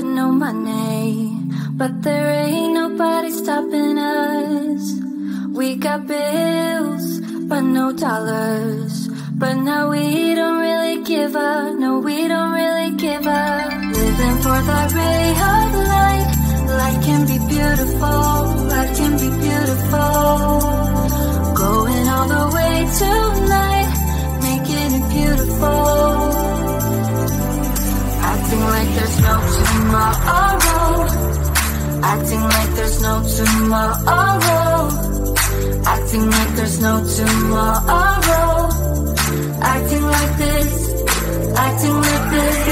but no money. But there ain't nobody stopping us. We got bills, but no dollars. But now we don't really give up. No, we don't really give up. Living for the ray of light. Life can be beautiful. Life can be beautiful. Going all the way tonight, making it beautiful. Acting like there's no tomorrow. Acting like there's no tomorrow. Acting like there's no tomorrow. Acting like this. Acting like this.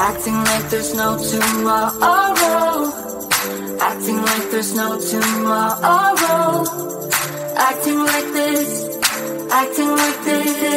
Acting like there's no tomorrow. Acting like there's no tomorrow. Acting like this. Acting like this.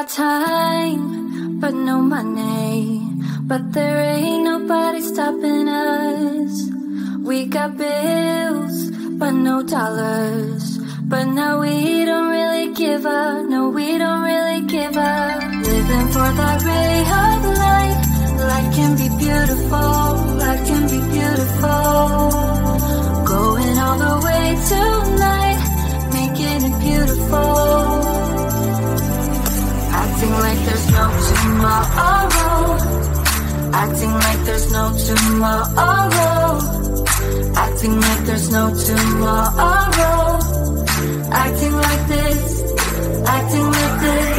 got time, but no money. But there ain't nobody stopping us. We got bills, but no dollars. But now we don't really give up. No, we don't really give up. Living for that ray of light. Life can be beautiful. Life can be beautiful. Going all the way tonight, making it beautiful. Acting like there's no tomorrow. Acting like there's no tomorrow. Acting like there's no tomorrow. Acting like this. Acting like this.